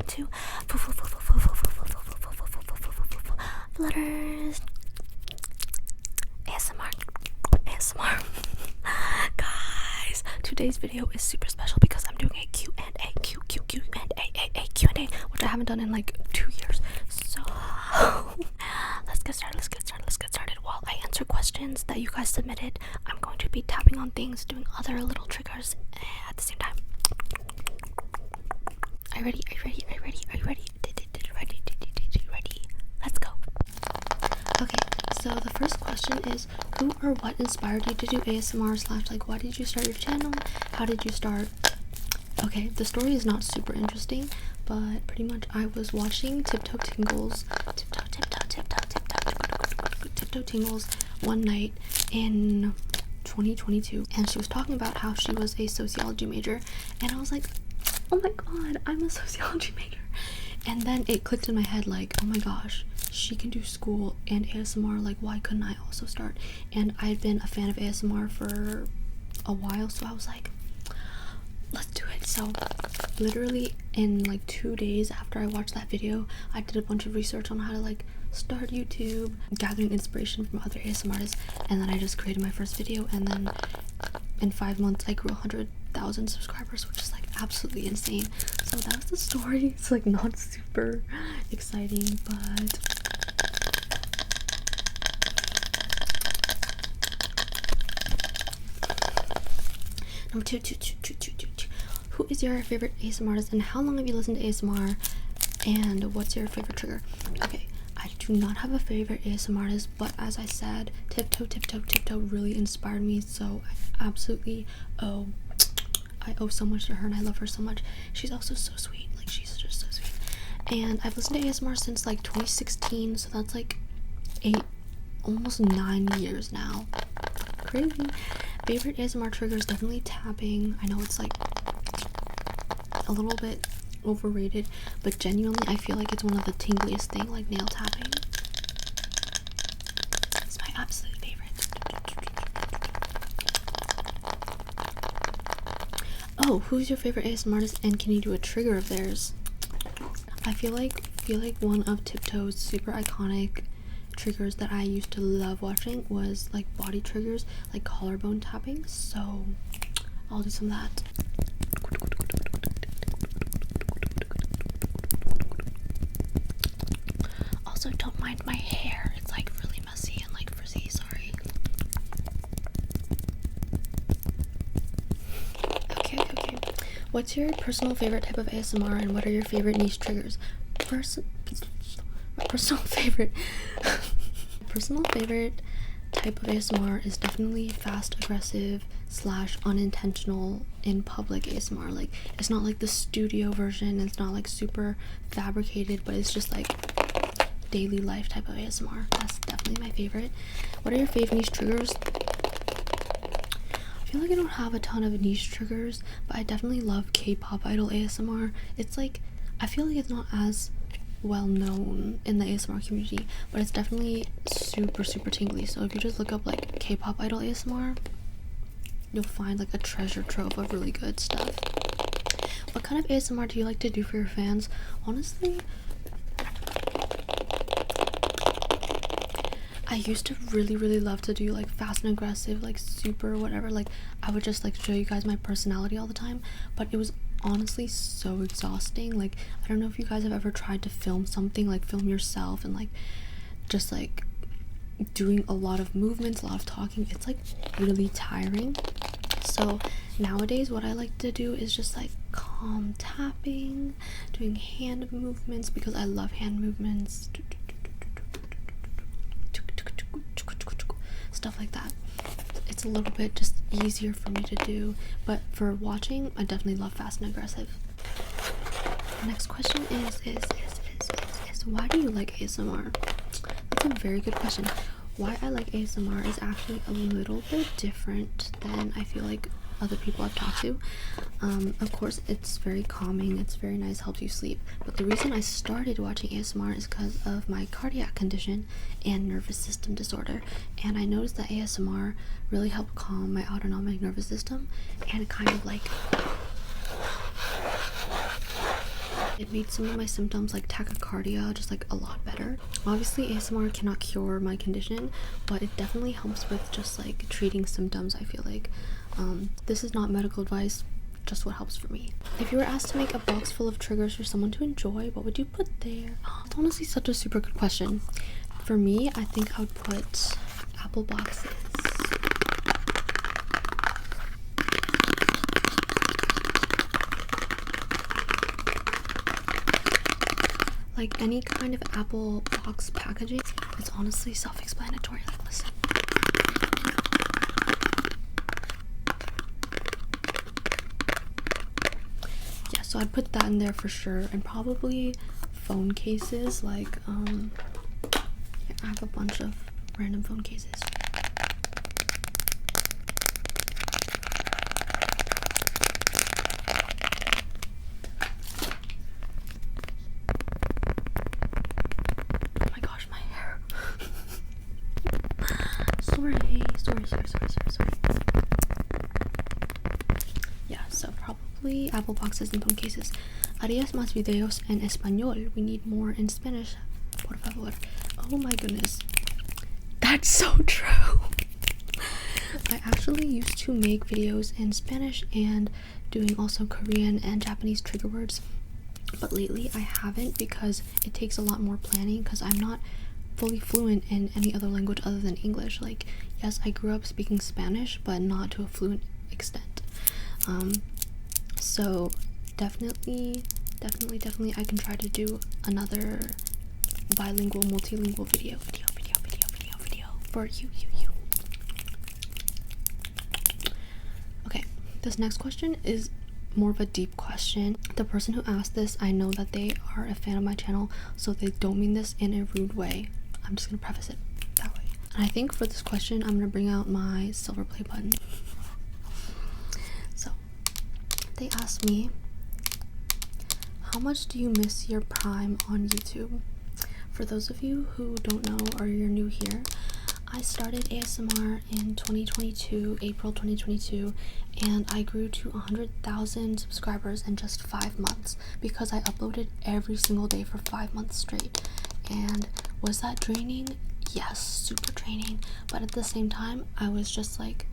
to Flutters ASMR. Guys, today's video is super special because I'm doing a Q&A, which I haven't done in like 2 years. So let's get started. While I answer questions that you guys submitted, I'm going to be tapping on things, doing other little triggers at the same time. Are you ready? Let's go. Okay, so the first question is, who or what inspired you to do ASMR / like why did you start your channel? How did you start? Okay, the story is not super interesting, but pretty much I was watching Tiptoe Tingles one night in 2022, and she was talking about how she was a sociology major, and I was like, oh my god, I'm a sociology major. And then it clicked in my head like, oh my gosh, she can do school and ASMR, like why couldn't I also start? And I'd been a fan of ASMR for a while, so I was like, let's do it. So literally in like 2 days after I watched that video, I did a bunch of research on how to like start YouTube, gathering inspiration from other ASMR artists, and then I just created my first video, and then in 5 months I grew 100,000 subscribers, which is like absolutely insane. So that was the story. It's like not super exciting, but number two. Who is your favorite ASMR artist, and how long have you listened to ASMR, and what's your favorite trigger? Okay, I do not have a favorite ASMR artist, but as I said, Tiptoe really inspired me, so I absolutely owe so much to her, and I love her so much. She's also so sweet, like she's just so sweet. And I've listened to ASMR since like 2016, so that's like almost 9 years now. Crazy. Favorite ASMR trigger is definitely tapping. I know it's like a little bit overrated, but genuinely I feel like it's one of the tingliest thing, like nail tapping. It's my absolute favorite. Oh, who's your favorite ASMR artist, and can you do a trigger of theirs? I feel like one of Tiptoe's super iconic triggers that I used to love watching was like body triggers, like collarbone tapping, so I'll do some of that. Also, don't mind my hair, it's like really messy and like frizzy, sorry. Okay. What's your personal favorite type of ASMR, and what are your favorite niche triggers? Personal favorite type of ASMR is definitely fast, aggressive / unintentional in public ASMR. Like it's not like the studio version, it's not like super fabricated, but it's just like daily life type of ASMR. That's definitely my favorite. What are your favorite niche triggers? I feel like I don't have a ton of niche triggers, but I definitely love K-pop idol ASMR. It's like, I feel like it's not as well known in the ASMR community, but it's definitely super tingly. So if you just look up like K-pop idol ASMR, you'll find like a treasure trove of really good stuff. What kind of ASMR do you like to do for your fans? Honestly, I used to really love to do like fast and aggressive, like super whatever, like I would just like show you guys my personality all the time, but it was honestly so exhausting. Like I don't know if you guys have ever tried to film something, like film yourself and like just like doing a lot of movements, a lot of talking. It's like really tiring. So nowadays what I like to do is just like calm tapping, doing hand movements, because I love hand movements, stuff like that. It's a little bit just easier for me to do, but for watching I definitely love fast and aggressive. The next question is why do you like ASMR? That's a very good question. Why I like ASMR is actually a little bit different than I feel like other people I've talked to. Of course it's very calming, it's very nice, helps you sleep, but the reason I started watching ASMR is because of my cardiac condition and nervous system disorder, and I noticed that ASMR really helped calm my autonomic nervous system, and kind of like It made some of my symptoms like tachycardia just like a lot better. Obviously ASMR cannot cure my condition, but it definitely helps with just like treating symptoms. I feel like this is not medical advice, just what helps for me. If you were asked to make a box full of triggers for someone to enjoy, what would you put there? It's honestly such a super good question. For me, I think I would put Apple boxes. Like any kind of Apple box packaging, it's honestly self-explanatory. Like, listen. Yeah, so I'd put that in there for sure, and probably phone cases. Like, yeah, I have a bunch of random phone cases. Sorry. Yeah, so probably Apple boxes and phone cases. Harías más videos en español. We need more in Spanish. Por favor. Oh my goodness. That's so true. I actually used to make videos in Spanish and doing also Korean and Japanese trigger words. But lately I haven't because it takes a lot more planning because I'm not fully fluent in any other language other than English. Like, yes, I grew up speaking Spanish, but not to a fluent extent. So definitely I can try to do another bilingual, multilingual video for you. Okay, this next question is more of a deep question. The person who asked this, I know that they are a fan of my channel, so they don't mean this in a rude way. I'm just gonna preface it that way. And I think for this question, I'm gonna bring out my silver play button. So, they asked me, how much do you miss your prime on YouTube? For those of you who don't know or you're new here, I started ASMR in 2022, April 2022, and I grew to 100,000 subscribers in just 5 months because I uploaded every single day for 5 months straight. And was that draining? Yes, super draining. But at the same time, I was just like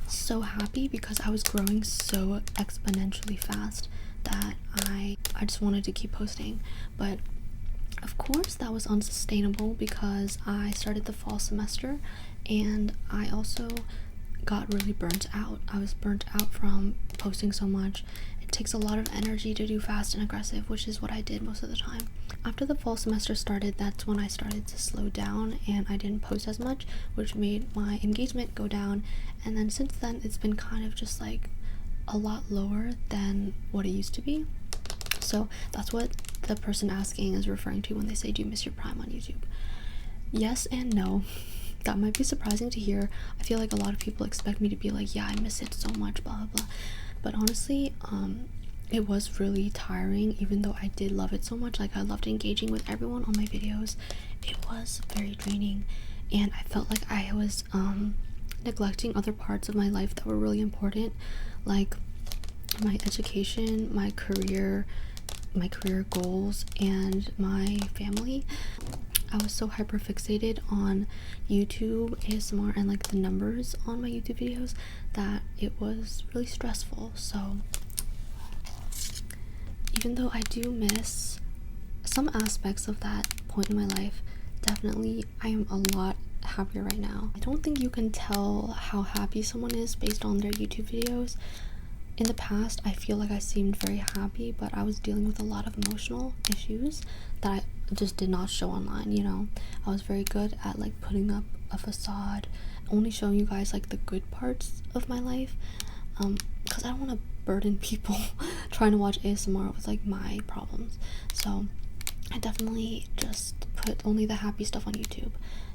so happy because I was growing so exponentially fast that I just wanted to keep posting. But of course that was unsustainable because I started the fall semester and I also got really burnt out. I was burnt out from posting so much. It takes a lot of energy to do fast and aggressive, which is what I did most of the time. After the fall semester started, that's when I started to slow down and I didn't post as much, which made my engagement go down. And then since then, it's been kind of just like a lot lower than what it used to be. So that's what the person asking is referring to when they say, do you miss your prime on YouTube? Yes and no. That might be surprising to hear. I feel like a lot of people expect me to be like, yeah, I miss it so much, blah blah blah. But honestly, it was really tiring, even though I did love it so much. Like, I loved engaging with everyone on my videos. It was very draining, and I felt like I was neglecting other parts of my life that were really important, like my education, my career goals, and my family. I was so hyper fixated on YouTube, ASMR, and like the numbers on my YouTube videos that it was really stressful. So even though I do miss some aspects of that point in my life, definitely I am a lot happier right now. I don't think you can tell how happy someone is based on their YouTube videos. In the past, I feel like I seemed very happy, but I was dealing with a lot of emotional issues that I just did not show online, you know? I was very good at like putting up a facade, only showing you guys like the good parts of my life, because I don't want to burden people trying to watch ASMR with like my problems. So I definitely just put only the happy stuff on YouTube.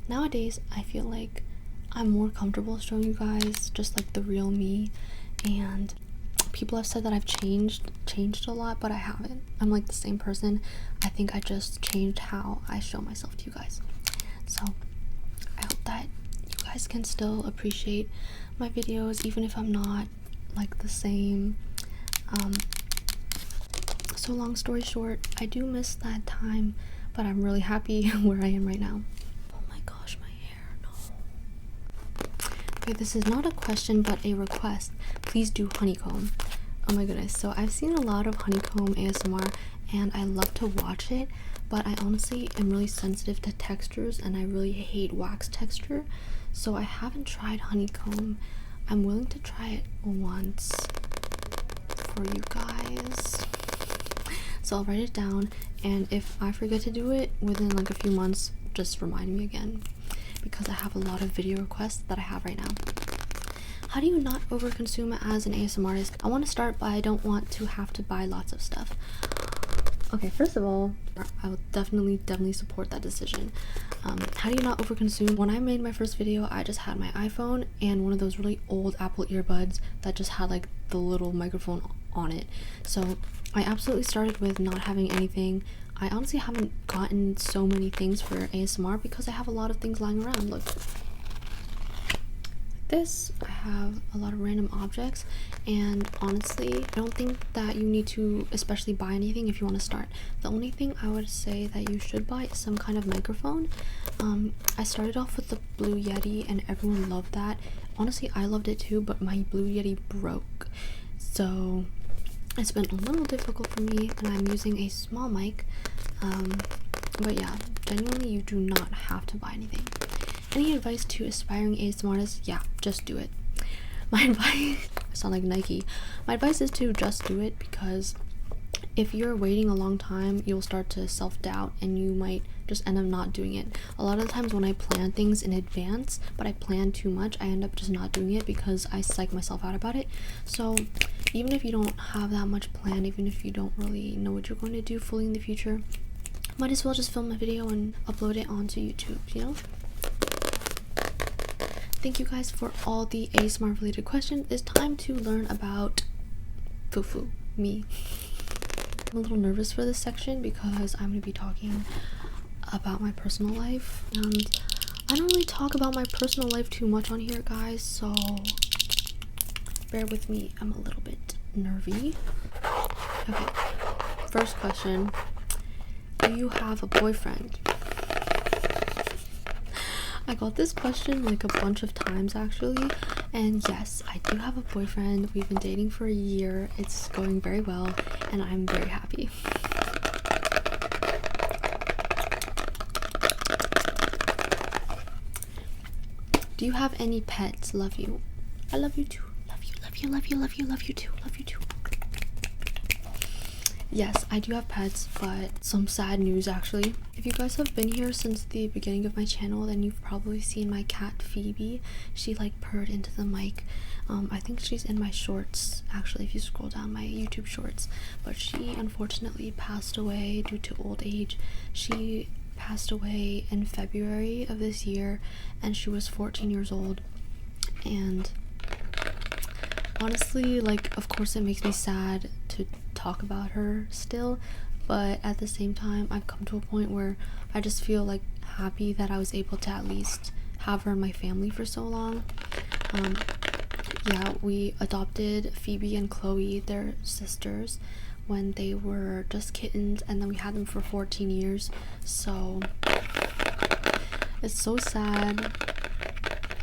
Nowadays, I feel like I'm more comfortable showing you guys just like the real me, and people have said that I've changed a lot, but I haven't. I'm like the same person. I think I just changed how I show myself to you guys. So I hope that you guys can still appreciate my videos, even if I'm not like the same So long story short, I do miss that time, but I'm really happy where I am right now. Oh my gosh, my hair, no. Okay, this is not a question but a request. Please do honeycomb. Oh my goodness. So I've seen a lot of honeycomb ASMR and I love to watch it, but I honestly am really sensitive to textures and I really hate wax texture. So I haven't tried honeycomb. I'm willing to try it once for you guys. So I'll write it down, and if I forget to do it within like a few months, just remind me again, because I have a lot of video requests that I have right now. How do you not overconsume as an ASMR artist? I want to start, but I don't want to have to buy lots of stuff. Okay, first of all, I will definitely support that decision. How do you not overconsume? When I made my first video, I just had my iPhone and one of those really old Apple earbuds that just had like the little microphone on it. So I absolutely started with not having anything. I honestly haven't gotten so many things for ASMR because I have a lot of things lying around. Look, this, I have a lot of random objects, and honestly I don't think that you need to especially buy anything if you want to start. The only thing I would say that you should buy is some kind of microphone. I started off with the Blue Yeti and everyone loved that. Honestly, I loved it too, but my Blue Yeti broke, so it's been a little difficult for me, and I'm using a small mic. But yeah, genuinely you do not have to buy anything. Any advice to aspiring ASMR artists? Yeah, just do it. My advice, I sound like Nike. My advice is to just do it, because if you're waiting a long time, you'll start to self-doubt and you might just end up not doing it. A lot of the times when I plan things in advance, but I plan too much, I end up just not doing it because I psych myself out about it. So even if you don't have that much planned, even if you don't really know what you're going to do fully in the future, might as well just film a video and upload it onto YouTube, you know? Thank you guys for all the ASMR related questions. It's time to learn about FUFU, me. I'm a little nervous for this section because I'm going to be talking about my personal life, and I don't really talk about my personal life too much on here, guys, so bear with me. I'm a little bit nervy. Okay, first question. Do you have a boyfriend? I got this question like a bunch of times actually, and yes, I do have a boyfriend. We've been dating for a year. It's going very well and I'm very happy. Do you have any pets? Love you. I love you too. Love you, love you, love you, love you, love you too. Love you too. Yes, I do have pets, but some sad news actually. If you guys have been here since the beginning of my channel, then you've probably seen my cat Phoebe. She like purred into the mic. I think she's in my shorts actually, if you scroll down my YouTube shorts. But she unfortunately passed away due to old age. She passed away in February of this year and she was 14 years old. And honestly, like, of course it makes me sad to talk about her still, but at the same time I've come to a point where I just feel like happy that I was able to at least have her in my family for so long. Yeah, we adopted Phoebe and Chloe, their sisters, when they were just kittens, and then we had them for 14 years, so it's so sad.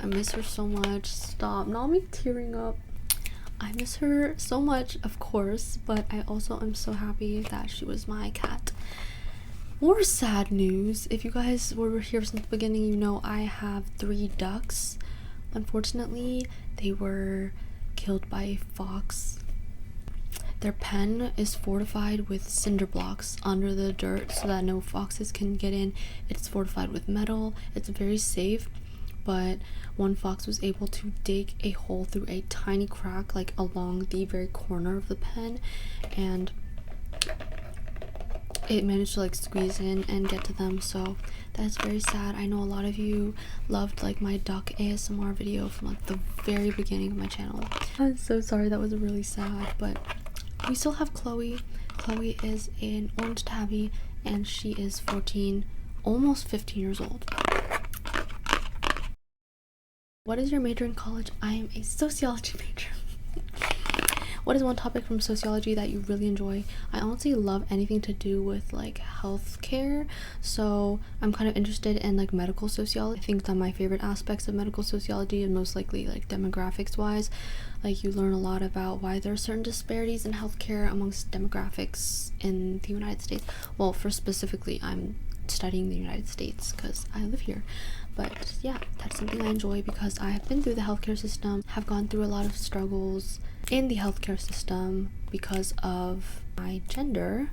I miss her so much. Stop, not me tearing up. I miss her so much, of course, but I also am so happy that she was my cat. More sad news. If you guys were here since the beginning, you know I have 3 ducks. Unfortunately, they were killed by a fox. Their pen is fortified with cinder blocks under the dirt so that no foxes can get in. It's fortified with metal. It's very safe. But one fox was able to dig a hole through a tiny crack like along the very corner of the pen, and it managed to like squeeze in and get to them. So that's very sad. I know a lot of you loved like my duck ASMR video from like the very beginning of my channel. I'm so sorry, that was really sad, but we still have Chloe. Chloe is an orange tabby and she is 14, almost 15 years old. What is your major in college? I am a sociology major. What is one topic from sociology that you really enjoy? I honestly love anything to do with like healthcare, so I'm kind of interested in like medical sociology. I think that my favorite aspects of medical sociology is most likely like demographics wise. Like you learn a lot about why there are certain disparities in healthcare amongst demographics in the United States. Well, for specifically, I'm studying the United States because I live here. But yeah, that's something I enjoy because I have been through the healthcare system, have gone through a lot of struggles in the healthcare system because of my gender.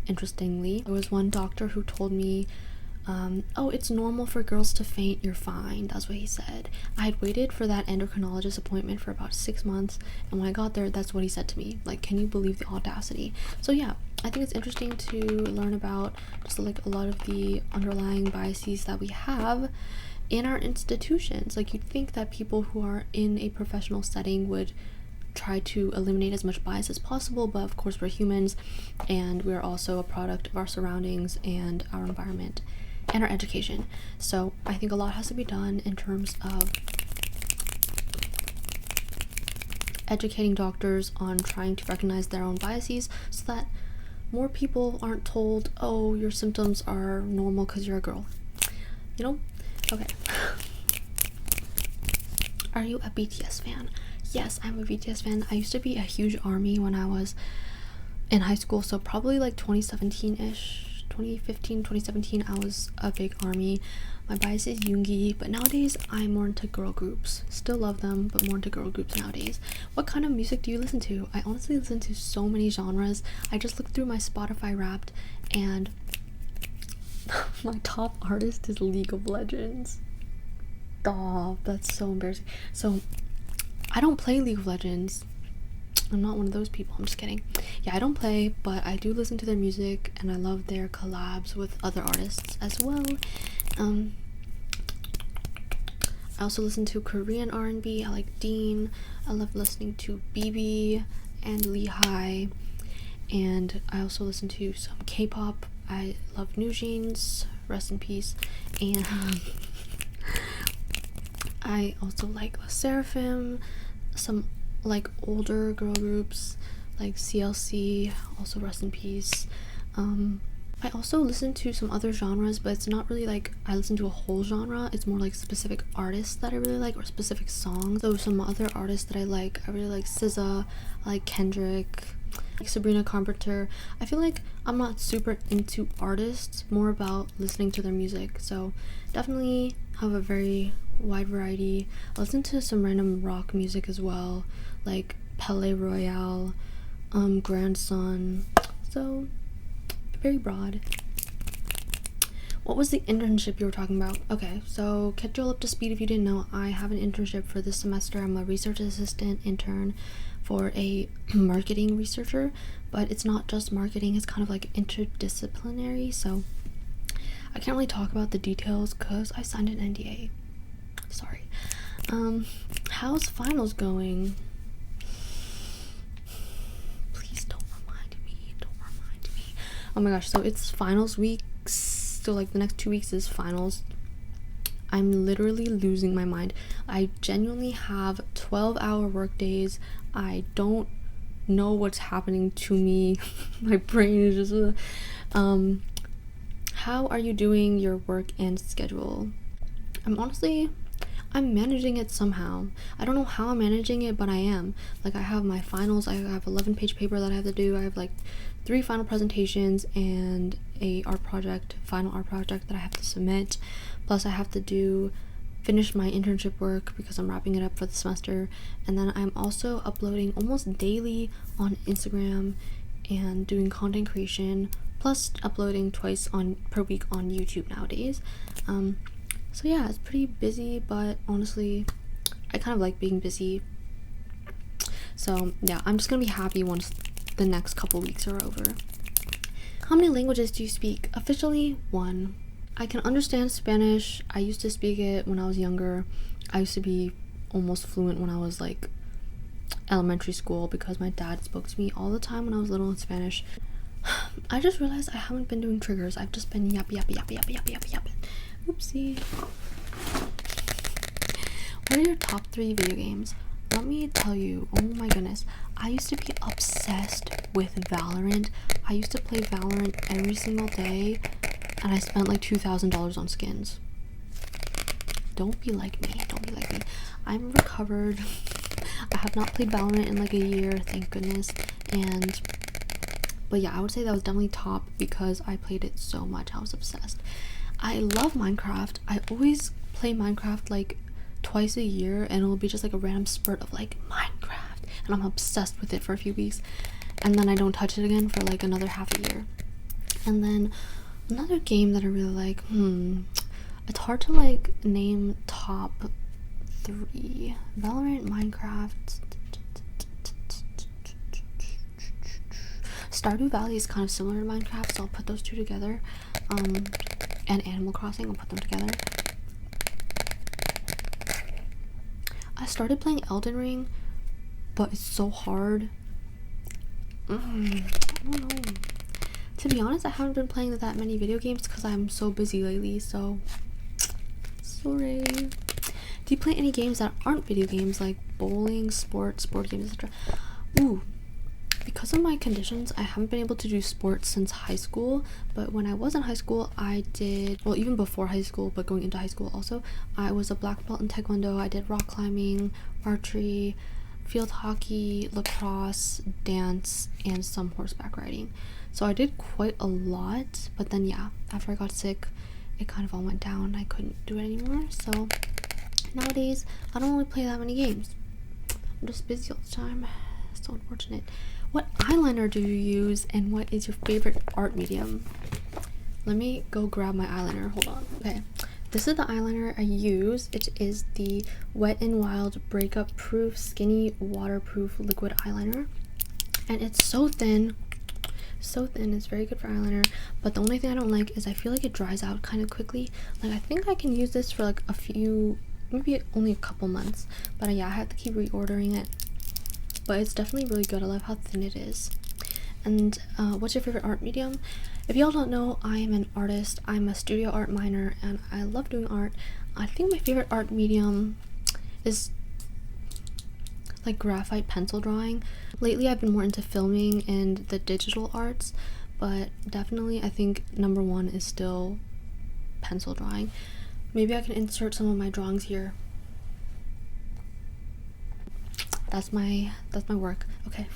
Interestingly, there was one doctor who told me, oh, it's normal for girls to faint, you're fine. That's what he said. I had waited for that endocrinologist appointment for about 6 months, and when I got there, that's what he said to me. Like, can you believe the audacity? So yeah, I think it's interesting to learn about just like a lot of the underlying biases that we have in our institutions. Like, you'd think that people who are in a professional setting would try to eliminate as much bias as possible, but of course we're humans and we're also a product of our surroundings and our environment and our education. So I think a lot has to be done in terms of educating doctors on trying to recognize their own biases so that more people aren't told, oh, your symptoms are normal because you're a girl, you know? Okay. Are you a BTS fan? Yes, I'm a BTS fan. I used to be a huge ARMY when I was in high school, so probably like 2017-ish, 2015, 2017, I was a big ARMY. My bias is Yoongi, but nowadays I'm more into girl groups. Still love them, but more into girl groups nowadays. What kind of music do you listen to? I honestly listen to so many genres. I just looked through my Spotify Wrapped, and my top artist is League of Legends. Oh, that's so embarrassing. So I don't play League of Legends. I'm not one of those people. I'm just kidding. Yeah, I don't play, but I do listen to their music and I love their collabs with other artists as well. I also listen to Korean R&B. I like Dean. I love listening to BB and Lehigh. And I also listen to some K-pop. I love New Jeans, rest in peace. And I also like La Seraphim, some like older girl groups like CLC, also rest in peace. I also listen to some other genres, but it's not really like I listen to a whole genre. It's more like specific artists that I really like or specific songs. So some other artists that I really like SZA, I like Kendrick, like Sabrina Carpenter. I feel like I'm not super into artists, more about listening to their music. So definitely have a very wide variety. I listen to some random rock music as well, like Pele Royale, Grandson. So very broad. What was the internship you were talking about? Okay, so catch you all up to speed if you didn't know. I have an internship for this semester. I'm a research assistant intern for a marketing researcher, but it's not just marketing, it's kind of like interdisciplinary, so I can't really talk about the details because I signed an NDA. Sorry. How's finals going? Please don't remind me. Oh my gosh, so it's finals weeks. So like the next 2 weeks is finals. I'm literally losing my mind. I genuinely have 12-hour work days. I don't know what's happening to me. My brain is just how are you doing your work and schedule? I'm managing it somehow. I don't know how I'm managing it, but I am. Like, I have my finals. I have 11-page paper that I have to do. I have like 3 final presentations and a final art project that I have to submit. Plus I have to finish my internship work because I'm wrapping it up for the semester. And then I'm also uploading almost daily on Instagram and doing content creation, plus uploading twice per week on YouTube nowadays. So yeah, it's pretty busy, but honestly, I kind of like being busy. So yeah, I'm just gonna be happy once the next couple weeks are over. How many languages do you speak? Officially, 1. I can understand Spanish. I used to speak it when I was younger. I used to be almost fluent when I was like elementary school because my dad spoke to me all the time when I was little in Spanish. I just realized I haven't been doing triggers. I've just been yapping. Oopsie. What are your top 3 video games? let me tell you, oh my goodness, I used to be obsessed with Valorant. I used to play Valorant every single day, and I spent like $2,000 on skins. Don't be like me. Don't be like me. I'm recovered. I have not played Valorant in like a year, thank goodness. But yeah, I would say that was definitely top because I played it so much. I was obsessed. I love Minecraft. I always play Minecraft like twice a year, and it'll be just like a random spurt of like Minecraft, and I'm obsessed with it for a few weeks, and then I don't touch it again for like another half a year. And then another game that I really like, it's hard to like name top 3. Valorant, Minecraft, Stardew Valley is kind of similar to Minecraft, so I'll put those two together. And Animal Crossing, I'll put them together. I started playing Elden Ring, but it's so hard. I don't know. To be honest, I haven't been playing that many video games because I'm so busy lately, so sorry. Do you play any games that aren't video games, like bowling, sports, board games, etc.? Ooh. Because of my conditions, I haven't been able to do sports since high school, but when I was in high school, I did, well, even before high school, but going into high school also, I was a black belt in taekwondo. I did rock climbing, archery, field hockey, lacrosse, dance, and some horseback riding. So I did quite a lot, but then yeah, after I got sick, it kind of all went down. I couldn't do it anymore, so nowadays, I don't really play that many games. I'm just busy all the time. So unfortunate. What eyeliner do you use, and what is your favorite art medium? Let me go grab my eyeliner. Hold on. Okay, this is the eyeliner I use. It is the Wet n Wild Breakup Proof Skinny Waterproof Liquid Eyeliner, and it's so thin. So thin. It's very good for eyeliner, but the only thing I don't like is I feel like it dries out kind of quickly. Like, I think I can use this for like a few, maybe only a couple months, but yeah, I have to keep reordering it. But it's definitely really good. I love how thin it is. And what's your favorite art medium? If y'all don't know, I am an artist. I'm a studio art minor, and I love doing art. I think my favorite art medium is like graphite pencil drawing. Lately, I've been more into filming and the digital arts, but definitely I think number 1 is still pencil drawing. Maybe I can insert some of my drawings here. That's my work. Okay.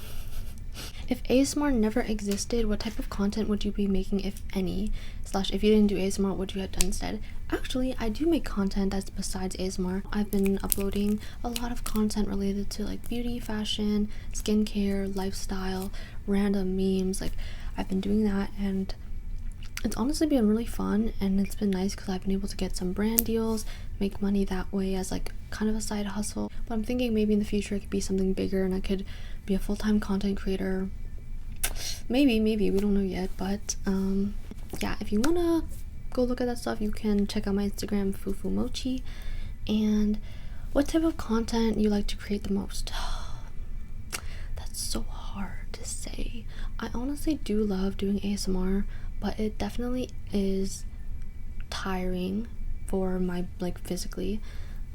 If ASMR never existed, what type of content would you be making, if any? / if you didn't do ASMR, what would you have done instead? Actually, I do make content that's besides ASMR. I've been uploading a lot of content related to like beauty, fashion, skincare, lifestyle, random memes. Like, I've been doing that, and it's honestly been really fun, and it's been nice because I've been able to get some brand deals, make money that way as like kind of a side hustle. But I'm thinking maybe in the future it could be something bigger and I could be a full-time content creator. Maybe, we don't know yet. But yeah, if you wanna go look at that stuff, you can check out my Instagram, FUFU Mochi. And what type of content you like to create the most? That's so hard to say. I honestly do love doing ASMR, but it definitely is tiring for my, like, physically.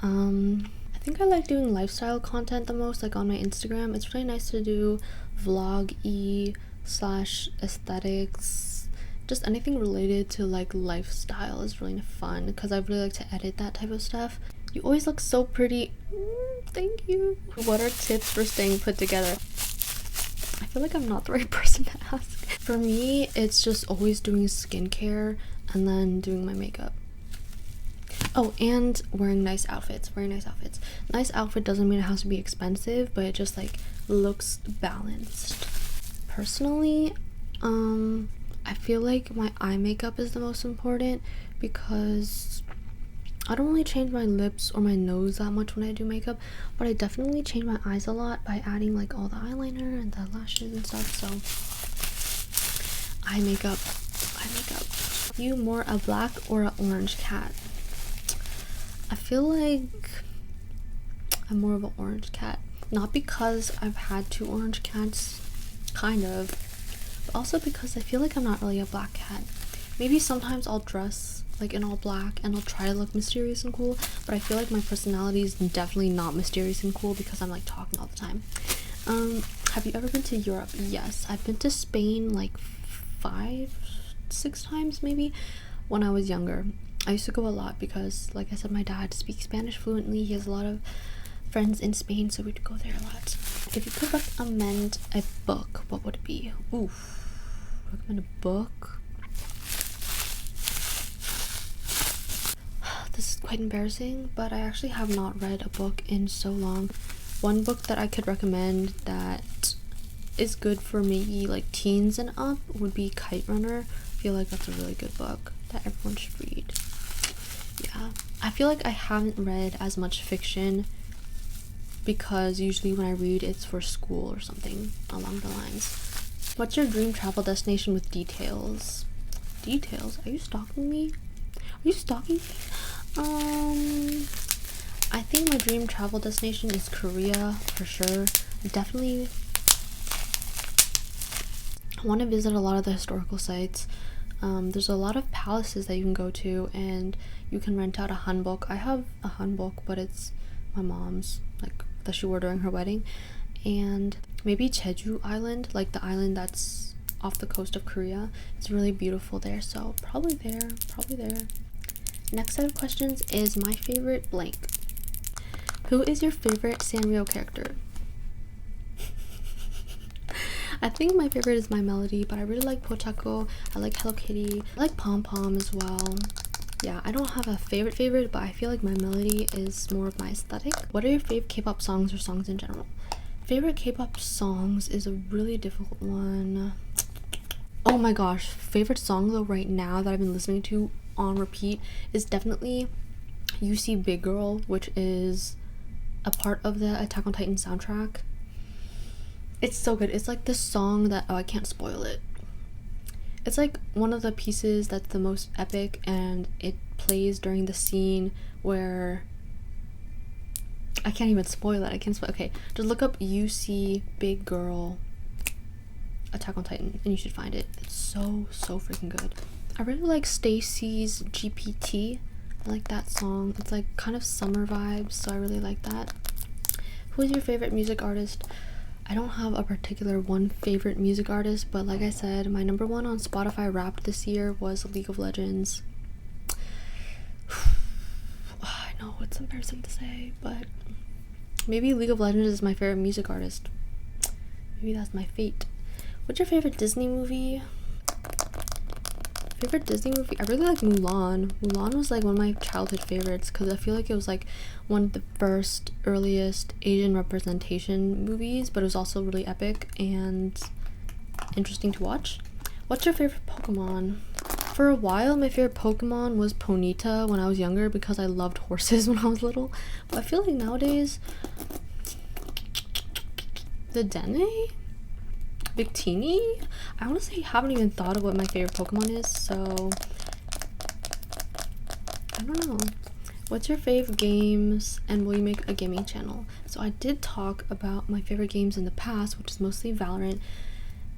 I think I like doing lifestyle content the most, like on my Instagram. It's really nice to do vlog-y / aesthetics, just anything related to like lifestyle is really fun because I really like to edit that type of stuff. You always look so pretty. Thank you. What are tips for staying put together? I feel like I'm not the right person to ask. For me, it's just always doing skincare and then doing my makeup. Oh, and wearing nice outfits. Nice outfit doesn't mean it has to be expensive, but it just like looks balanced. Personally, I feel like my eye makeup is the most important because I don't really change my lips or my nose that much when I do makeup, but I definitely change my eyes a lot by adding like all the eyeliner and the lashes and stuff. So eye makeup. You more a black or an orange cat? I feel like I'm more of an orange cat. Not because I've had 2 orange cats, kind of, but also because I feel like I'm not really a black cat. Maybe sometimes I'll dress like in all black, and I'll try to look mysterious and cool, but I feel like my personality is definitely not mysterious and cool because I'm like talking all the time. Have you ever been to Europe? Yes, I've been to Spain like 5-6 times maybe when I was younger. I used to go a lot because, like I said, my dad speaks Spanish fluently. He has a lot of friends in Spain, so we'd go there a lot. If you could recommend a book, what would it be? Oof, recommend a book? This is quite embarrassing, but I actually have not read a book in so long. One book that I could recommend that is good for maybe like teens and up would be Kite Runner. I feel like that's a really good book that everyone should read. Yeah, I feel like I haven't read as much fiction because usually when I read it's for school or something along the lines. What's your dream travel destination with details? Details? Are you stalking me? Are you stalking me? I think my dream travel destination is Korea for sure. Definitely I want to visit a lot of the historical sites. There's a lot of palaces that you can go to, and you can rent out a hanbok. I have a hanbok, but it's my mom's, like that she wore during her wedding. And maybe Jeju Island, like the island that's off the coast of Korea. It's really beautiful there, so probably there. Next set of questions is my favorite blank. Who is your favorite Sanrio character? I think my favorite is My Melody, but I really like Pochako. I like Hello Kitty. I like Pom Pom as well. Yeah, I don't have a favorite, but I feel like My Melody is more of my aesthetic. What are your favorite K-pop songs or songs in general? Favorite K-pop songs is a really difficult one. Oh my gosh, favorite song though right now that I've been listening to on repeat is definitely You See Big Girl, which is a part of the Attack on Titan soundtrack. It's so good. It's like this song that, oh, I can't spoil it. It's like one of the pieces that's the most epic, and it plays during the scene where I can't even spoil it. I can't spoil. Okay, just look up You See Big Girl Attack on Titan and you should find it. It's so freaking good. I really like Stacy's GPT. I like that song. It's like kind of summer vibes, so I really like that. Who is your favorite music artist? I don't have a particular one favorite music artist, but like I said, my number one on Spotify Wrapped this year was League of Legends. I know it's embarrassing to say, but maybe League of Legends is my favorite music artist. Maybe that's my fate. What's your favorite Disney movie? Favorite Disney movie? I really like Mulan. Mulan was like one of my childhood favorites because I feel like it was like one of the first earliest Asian representation movies, but it was also really epic and interesting to watch. What's your favorite Pokemon? For a while, my favorite Pokemon was Ponyta when I was younger because I loved horses when I was little. But I feel like nowadays, the Dene? Victini? I honestly haven't even thought of what my favorite Pokemon is, so I don't know. What's your fave games, and will you make a gaming channel? So I did talk about my favorite games in the past, which is mostly Valorant,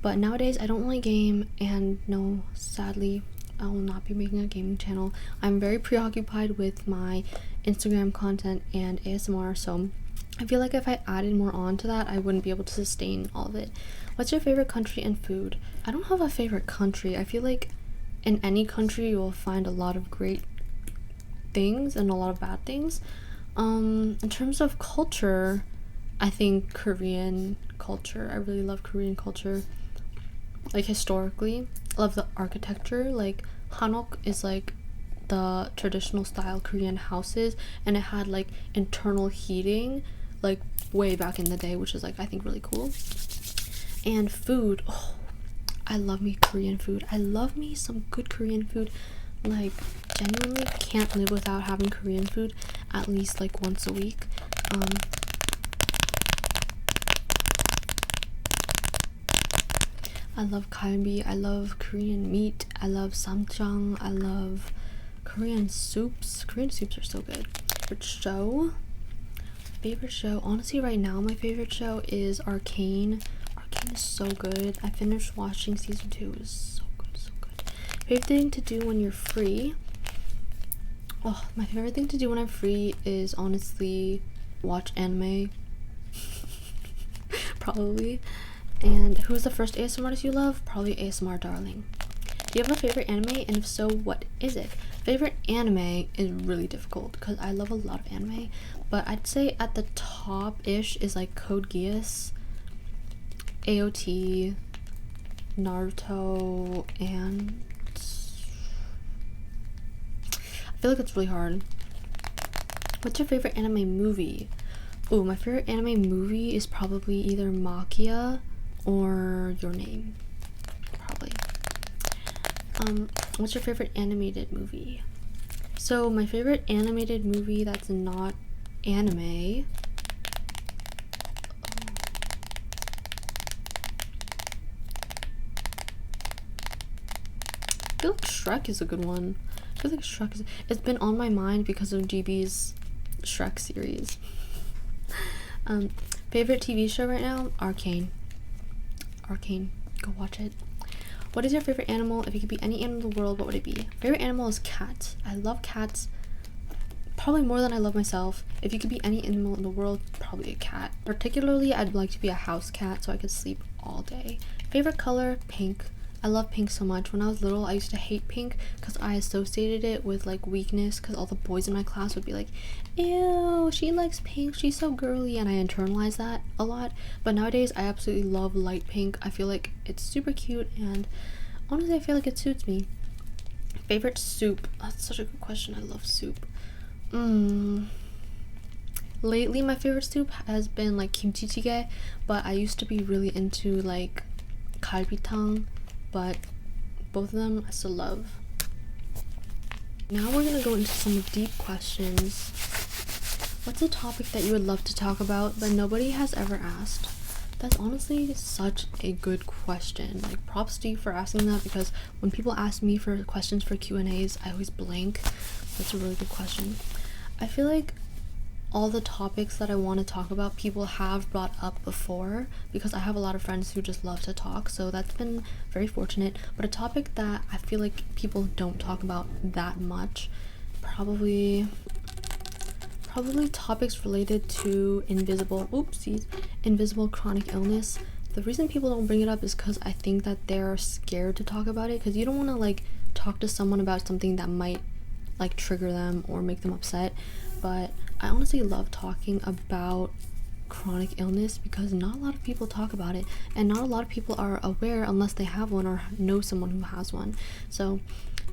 but nowadays I don't really game, and no, sadly, I will not be making a gaming channel. I'm very preoccupied with my Instagram content and ASMR, so I feel like if I added more on to that, I wouldn't be able to sustain all of it. What's your favorite country and food? I don't have a favorite country. I feel like in any country you will find a lot of great things and a lot of bad things. In terms of culture, I think Korean culture. I really love Korean culture. Like historically, I love the architecture. Like Hanok is like the traditional style Korean houses, and it had like internal heating like way back in the day, which is like I think really cool. And food, oh, I love me Korean food. I love me some good Korean food. Like genuinely can't live without having Korean food at least like once a week. I love kalbi, I love Korean meat, I love samjang, I love Korean soups. Korean soups are so good. Favorite show, honestly right now my favorite show is Arcane. Arcane is so good. I finished watching season 2. It was so good. Favorite thing to do when you're free? Oh, my favorite thing to do when I'm free is honestly watch anime. Probably. And who's the first ASMR artist you love? Probably ASMR Darling. Do you have a favorite anime, and if so, what is it? Favorite anime is really difficult because I love a lot of anime, but I'd say at the top-ish is like Code Geass, AOT, Naruto, and I feel like it's really hard. What's your favorite anime movie? Oh, my favorite anime movie is probably either Makia or Your Name. Probably. What's your favorite animated movie? So my favorite animated movie that's not anime, I feel like Shrek is a good one. I feel like Shrek is, it's been on my mind because of GB's Shrek series. Favorite TV show right now? Arcane. Go watch it. What is your favorite animal? If you could be any animal in the world, what would it be? Favorite animal is cats. I love cats probably more than I love myself. If you could be any animal in the world, probably a cat. Particularly, I'd like to be a house cat so I could sleep all day. Favorite color? Pink. I love pink so much. When I was little, I used to hate pink because I associated it with like weakness, because all the boys in my class would be like, ew, she likes pink, she's so girly, and I internalized that a lot. But nowadays, I absolutely love light pink. I feel like it's super cute, and honestly, I feel like it suits me. Favorite soup? That's such a good question. I love soup. Lately, my favorite soup has been like kimchi jjigae, but I used to be really into like galbitang, but both of them I still love. Now we're gonna go into some deep questions. What's a topic that you would love to talk about but nobody has ever asked? That's honestly such a good question. Like, props to you for asking that, because when people ask me for questions for Q&As, I always blank. That's a really good question. I feel like all the topics that I want to talk about, people have brought up before, because I have a lot of friends who just love to talk, so that's been very fortunate. But a topic that I feel like people don't talk about that much, probably topics related to invisible chronic illness. The reason people don't bring it up is because I think that they're scared to talk about it, because you don't want to like talk to someone about something that might like trigger them or make them upset. But I honestly love talking about chronic illness because not a lot of people talk about it, and not a lot of people are aware unless they have one or know someone who has one. So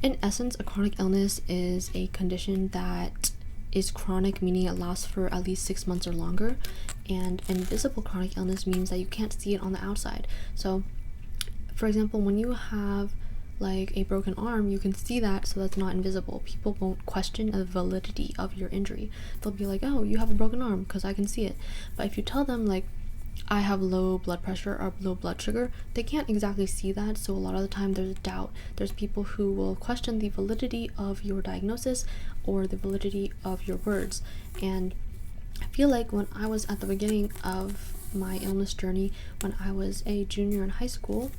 in essence, a chronic illness is a condition that is chronic, meaning it lasts for at least 6 months or longer, and invisible chronic illness means that you can't see it on the outside. So for example, when you have like a broken arm, you can see that, so that's not invisible. People won't question the validity of your injury. They'll be like, oh, you have a broken arm because I can see it. But if you tell them like, I have low blood pressure or low blood sugar, they can't exactly see that, so a lot of the time there's doubt. There's people who will question the validity of your diagnosis or the validity of your words. And I feel like when I was at the beginning of my illness journey, when I was a junior in high school,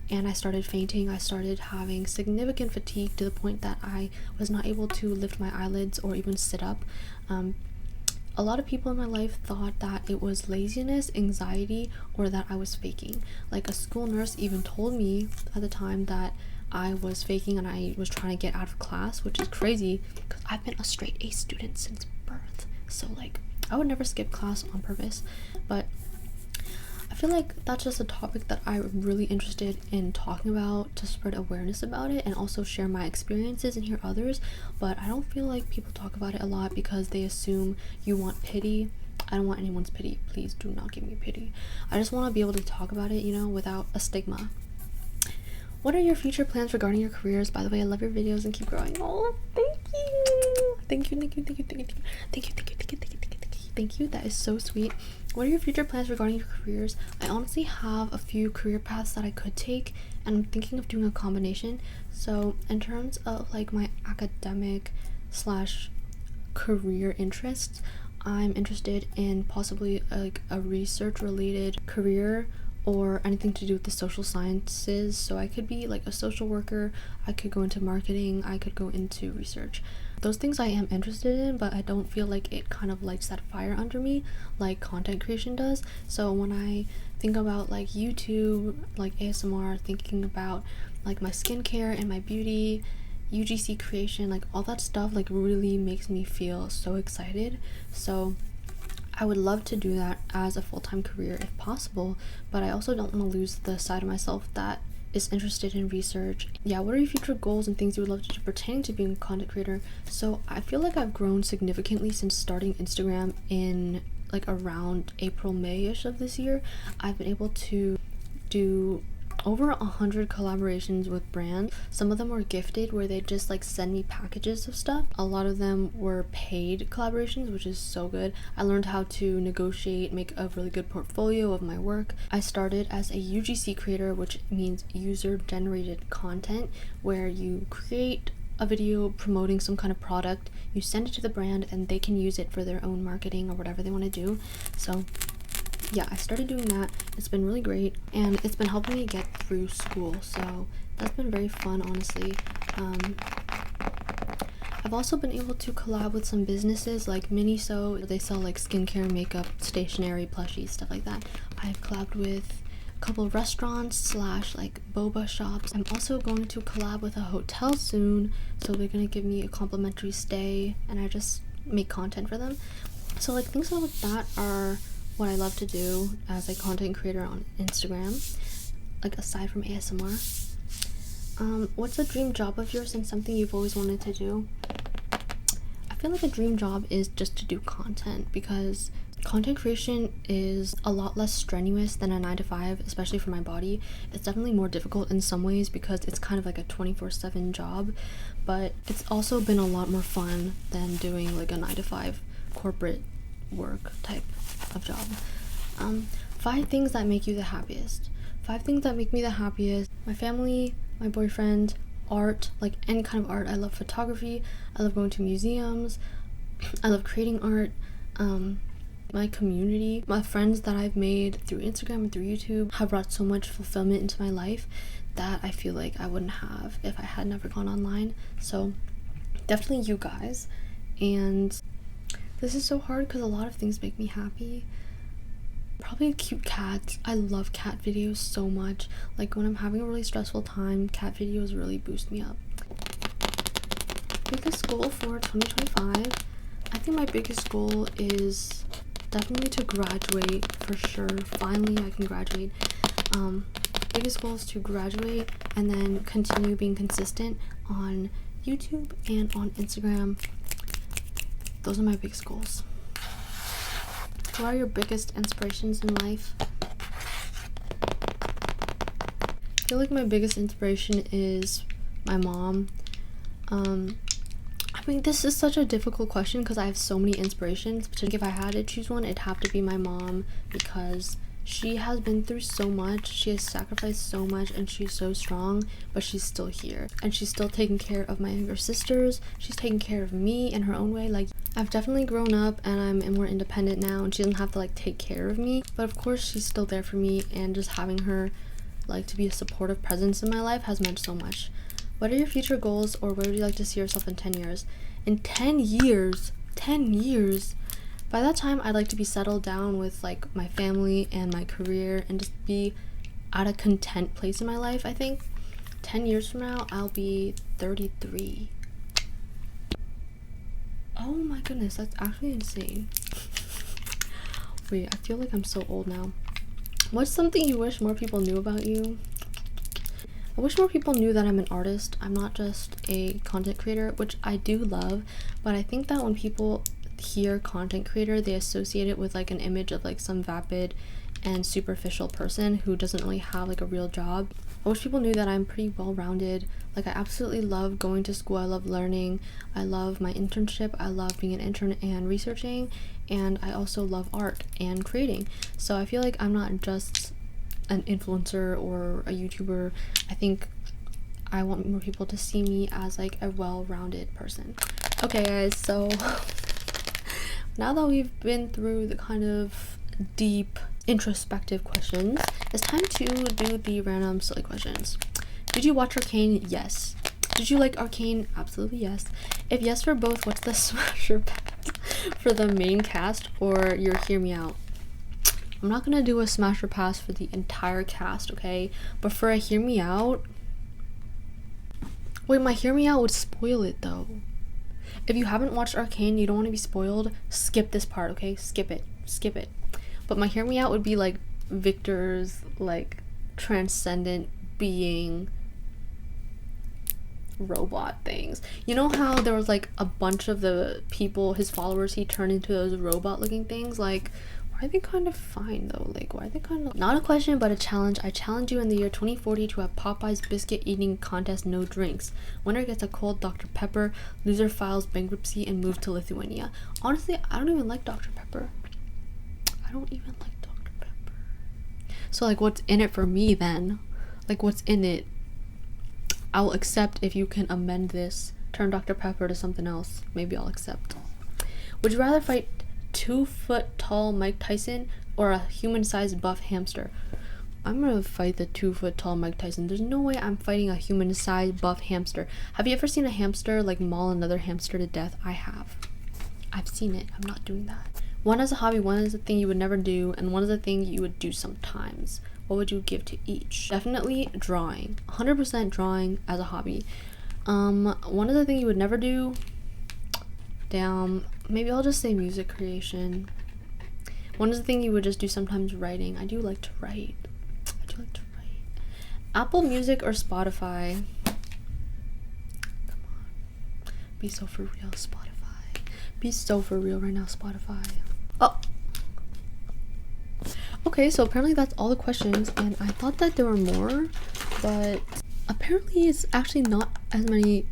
and I started fainting, I started having significant fatigue to the point that I was not able to lift my eyelids or even sit up. A lot of people in my life thought that it was laziness, anxiety, or that I was faking. Like, a school nurse even told me at the time that I was faking and I was trying to get out of class, which is crazy because I've been a straight A student since birth. So like, I would never skip class on purpose. But I feel like that's just a topic that I'm really interested in talking about, to spread awareness about it and also share my experiences and hear others. But I don't feel like people talk about it a lot because they assume you want pity. I don't want anyone's pity. Please do not give me pity. I just want to be able to talk about it, you know, without a stigma. What are your future plans regarding your careers? By the way, I love your videos and keep growing. Oh, thank you. Thank you. That is so sweet. What are your future plans regarding your careers? I honestly have a few career paths that I could take, and I'm thinking of doing a combination. So in terms of like my academic slash career interests, I'm interested in possibly like a research related career, or anything to do with the social sciences. So I could be like a social worker, I could go into marketing, I could go into research. Those things I am interested in, but I don't feel like it kind of lights that fire under me like content creation does. So when I think about like YouTube, like ASMR, thinking about like my skincare and my beauty, UGC creation, like all that stuff like really makes me feel so excited. So I would love to do that as a full-time career if possible, but I also don't want to lose the side of myself that is interested in research. Yeah, what are your future goals and things you would love to do pertaining to being a content creator? So I feel like I've grown significantly since starting Instagram in like around April, May-ish of this year. I've been able to do over 100 collaborations with brands. Some of them were gifted, where they just like send me packages of stuff. A lot of them were paid collaborations, which is so good. I learned how to negotiate, make a really good portfolio of my work. I started as a UGC creator, which means user generated content, where you create a video promoting some kind of product, you send it to the brand, and they can use it for their own marketing or whatever they want to do. So yeah, I started doing that. It's been really great, and it's been helping me get through school, so that's been very fun, honestly. I've also been able to collab with some businesses like Miniso. They sell like skincare, makeup, stationery, plushies, stuff like that. I've collabed with a couple of restaurants slash like boba shops. I'm also going to collab with a hotel soon, so they're gonna give me a complimentary stay, and I just make content for them. So like things like that are what I love to do as a content creator on Instagram, like aside from ASMR. What's a dream job of yours and something you've always wanted to do? I feel like a dream job is just to do content, because content creation is a lot less strenuous than a 9-to-5, especially for my body. It's definitely more difficult in some ways because it's kind of like a 24/7 job, but it's also been a lot more fun than doing like a 9-to-5 corporate work type of job. 5 things that make you the happiest. 5 things that make me the happiest: my family, my boyfriend, art, like any kind of art. I love photography, I love going to museums, I love creating art, my community, my friends that I've made through Instagram and through YouTube have brought so much fulfillment into my life that I feel like I wouldn't have if I had never gone online. So definitely you guys. And this is so hard because a lot of things make me happy. Probably cute cats. I love cat videos so much. Like when I'm having a really stressful time, cat videos really boost me up. Biggest goal for 2025? I think my biggest goal is definitely to graduate, for sure. Finally I can graduate. Biggest goal is to graduate and then continue being consistent on YouTube and on Instagram. Those are my biggest goals. Who are your biggest inspirations in life? I feel like my biggest inspiration is my mom. I mean, this is such a difficult question because I have so many inspirations, but if I had to choose one, it'd have to be my mom, because she has been through so much, she has sacrificed so much, and she's so strong, but she's still here. And she's still taking care of my younger sisters, she's taking care of me in her own way. Like, I've definitely grown up and I'm more independent now, and she doesn't have to like take care of me, but of course she's still there for me, and just having her like to be a supportive presence in my life has meant so much. What are your future goals, or where would you like to see yourself in 10 years? In 10 years? 10 years? By that time, I'd like to be settled down with like my family and my career and just be at a content place in my life. I think 10 years from now, I'll be 33. Oh my goodness, that's actually insane. Wait, I feel like I'm so old now. What's something you wish more people knew about you? I wish more people knew that I'm an artist. I'm not just a content creator, which I do love, but I think that when people hear content creator, they associate it with like an image of like some vapid and superficial person who doesn't really have like a real job. I wish people knew that I'm pretty well-rounded. Like, I absolutely love going to school, I love learning, I love my internship, I love being an intern and researching, and I also love art and creating. So I feel like I'm not just an influencer or a YouTuber. I think I want more people to see me as like a well-rounded person. Okay guys, so now that we've been through the kind of deep introspective questions, it's time to do the random silly questions. Did you watch Arcane? Yes. Did you like Arcane? Absolutely yes. If yes for both, what's the smash or pass for the main cast or your hear me out? I'm not gonna do a smash or pass for the entire cast, okay? But for a hear me out, wait, my hear me out would spoil it though. If you haven't watched Arcane, you don't want to be spoiled, skip this part, okay? Skip it. But my hear me out would be like Victor's like transcendent being robot things. You know how there was like a bunch of the people, his followers, he turned into those robot looking things? Like, why are they kind of fine though? Like, why are they kind of... Not a question, but a challenge. I challenge you in the year 2040 to have Popeye's biscuit eating contest, no drinks. Winner gets a cold Dr. Pepper. Loser files bankruptcy and moves to Lithuania. Honestly, I don't even like Dr. Pepper. I don't even like Dr. Pepper. So like, what's in it for me then? Like, what's in it? I'll accept if you can amend this, turn Dr. Pepper to something else. Maybe I'll accept. Would you rather fight 2-foot tall Mike Tyson or a human-sized buff hamster? I'm gonna fight the 2-foot tall Mike Tyson. There's no way I'm fighting a human-sized buff hamster. Have you ever seen a hamster like maul another hamster to death? I have. I've seen it. I'm not doing that. One is a hobby, one is a thing you would never do, and one is a thing you would do sometimes. What would you give to each? Definitely drawing. 100% drawing as a hobby. One is a thing you would never do. Damn. Maybe I'll just say music creation. One is the thing you would just do sometimes, writing. I do like to write. Apple Music or Spotify? Come on. Be so for real, Spotify. Be so for real right now, Spotify. Oh. Okay, so apparently that's all the questions, and I thought that there were more, but apparently it's actually not as many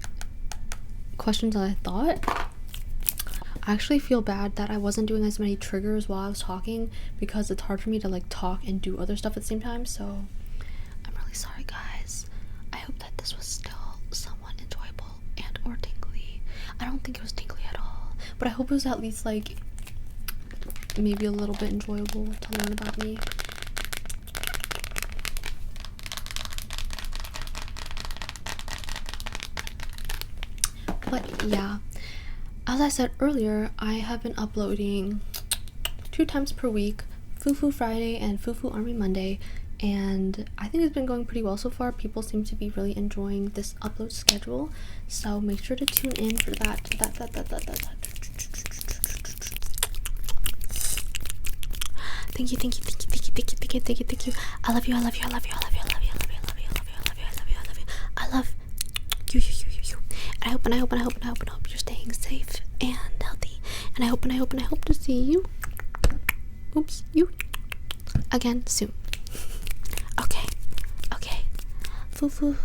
questions as I thought. I actually feel bad that I wasn't doing as many triggers while I was talking, because it's hard for me to like talk and do other stuff at the same time, so I'm really sorry guys. I hope that this was still somewhat enjoyable and or tingly. I don't think it was tingly at all, but I hope it was at least like maybe a little bit enjoyable to learn about me. But yeah, as I said earlier, I have been uploading 2 times per week, FUFU Friday and FUFU Army Monday, and I think it's been going pretty well so far. People seem to be really enjoying this upload schedule, so make sure to tune in for that. Thank you. I love you. I love you. And I hope you're staying safe and healthy. And I hope to see you. You again soon. Okay. Foo.